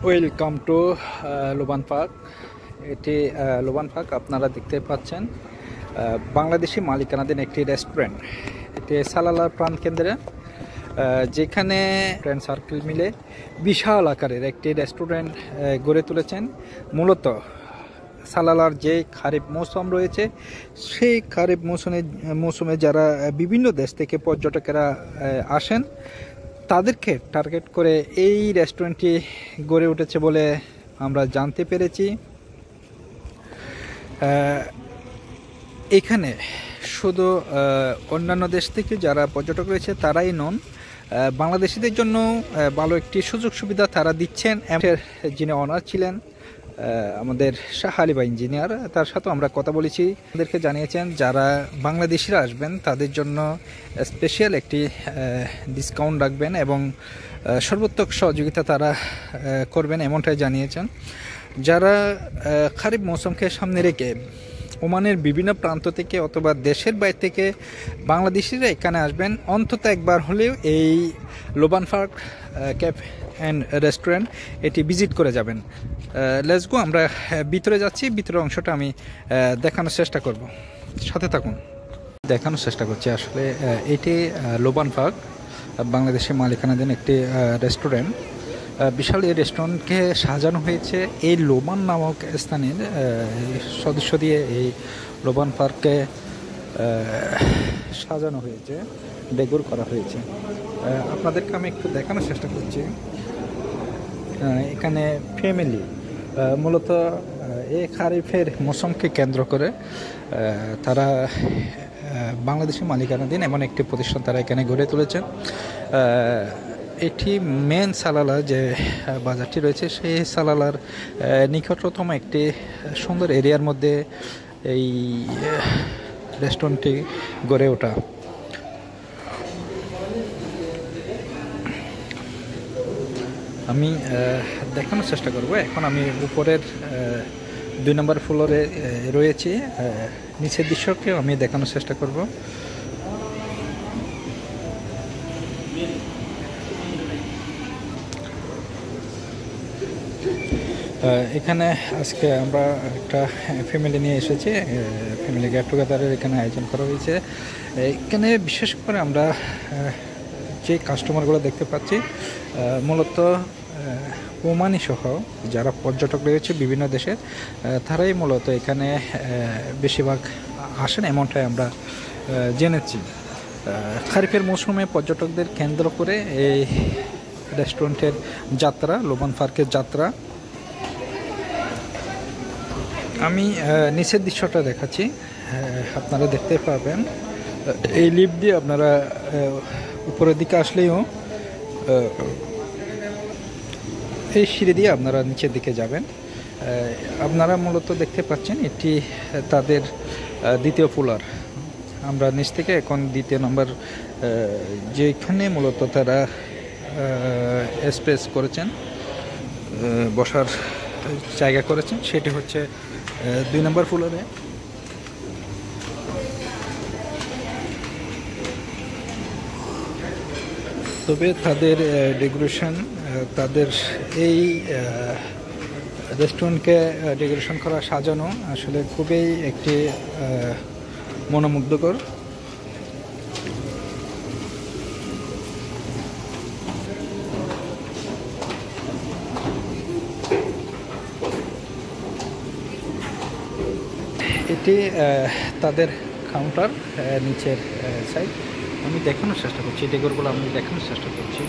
Welcome to লোবান park. এটি লোবান park আপনারা দেখতে পাচ্ছেন বাংলাদেশি মালিকানাধীন একটি রেস্টুরেন্ট। এটি সালালার প্রাণকেন্দ্রে, যেখানে ফ্রেন্ড সার্কেল মিলে বিশাল আকারের একটি রেস্টুরেন্ট গড়ে তুলেছেন। মূলত সালালার যে খারিফ মৌসুম রয়েছে, সেই খারিফ মৌসুমে যারা বিভিন্ন দেশ থেকে পর্যটকেরা আসেন, তাদেরকে টার্গেট করে এই রেস্টুরেন্টটি গড়ে উঠেছে বলে আমরা জানতে পেরেছি। এখানে শুধু অন্যান্য দেশ থেকে যারা পর্যটক রয়েছে তারাই নন, বাংলাদেশিদের জন্য ভালো একটি সুযোগ সুবিধা তারা দিচ্ছেন। যিনি অনার ছিলেন আমাদের শাহ আলী বা ইঞ্জিনিয়ার, তার সাথেও আমরা কথা বলেছি। আমাদেরকে জানিয়েছেন যারা বাংলাদেশিরা আসবেন তাদের জন্য স্পেশাল একটি ডিসকাউন্ট রাখবেন এবং সর্বোত্তক সহযোগিতা তারা করবেন, এমনটাই জানিয়েছেন। যারা খারিফ মৌসুমকে সামনে রেখে ওমানের বিভিন্ন প্রান্ত থেকে অথবা দেশের বাইরে থেকে বাংলাদেশিরা এখানে আসবেন, অন্তত একবার হলেও এই লোবান পার্ক ক্যাফে অ্যান্ড রেস্টুরেন্ট এটি ভিজিট করে যাবেন। লেটস গো, আমরা ভিতরে যাচ্ছি। ভিতরের অংশটা আমি দেখানোর চেষ্টা করব, সাথে থাকুন। দেখানোর চেষ্টা করছি আসলে এটি লোবান পার্ক, বাংলাদেশের মালিকানাধীন একটি রেস্টুরেন্ট। বিশাল এই রেস্টুরেন্টকে সাজানো হয়েছে এই লোবান নামক স্থানের সদস্য দিয়ে। এই লোবান পার্ককে সাজানো হয়েছে, ডেকোর করা হয়েছে। আপনাদেরকে আমি একটু দেখানোর চেষ্টা করছি। এখানে ফ্যামিলি মূলত এই খারিফের মৌসুমকে কেন্দ্র করে তারা বাংলাদেশের মালিকানাধীন এমন একটি প্রতিষ্ঠান তারা এখানে গড়ে তুলেছেন। এটি মেন সালালা যে বাজারটি রয়েছে, সেই সালালার নিকটতম একটি সুন্দর এরিয়ার মধ্যে এই রেস্টুরেন্টটি গড়ে ওঠা। আমি দেখানোর চেষ্টা করব। এখন আমি উপরের 2 নম্বর ফ্লোরে রয়েছি, নিচের দৃশ্যকেও আমি দেখানোর চেষ্টা করব। এখানে আজকে আমরা একটা ফ্যামিলি নিয়ে এসেছি, ফ্যামিলি গেট টুগেদারের এখানে আয়োজন করা হয়েছে। এখানে বিশেষ করে আমরা যে কাস্টমারগুলো দেখতে পাচ্ছি মূলত ওমানি সহ যারা পর্যটক রয়েছে বিভিন্ন দেশের, তারাই মূলত এখানে বেশিরভাগ আসেন, এমনটাই আমরা জেনেছি। খারিফের মৌসুমে পর্যটকদের কেন্দ্র করে এই রেস্টুরেন্টের যাত্রা, লোবান পার্কের যাত্রা। আমি নিচের দৃশ্যটা দেখাচ্ছি, আপনারা দেখতে পাবেন। এই লিফট দিয়ে আপনারা উপরের দিকে আসলেও এই সিঁড়ি দিয়ে আপনারা নিচের দিকে যাবেন। আপনারা মূলত দেখতে পাচ্ছেন এটি তাদের দ্বিতীয় ফ্লোর। আমরা নিচ থেকে এখন 2 নম্বর যেখানে মূলত তারা স্পেস করেছেন, বসার জায়গা করেছেন, সেটি হচ্ছে 2 নম্বর ফ্লোরে। তবে তাদের ডেকোরেশন, তাদের এই রেস্টুরেন্টকে ডেকোরেশন করা, সাজানো আসলে খুবই একটি মনোমুগ্ধকর। এটি তাদের কাউন্টার, নিচের সাইড। আমি দেখানোর চেষ্টা করছি, ডেকোরগুলো আমি দেখানোর চেষ্টা করছি।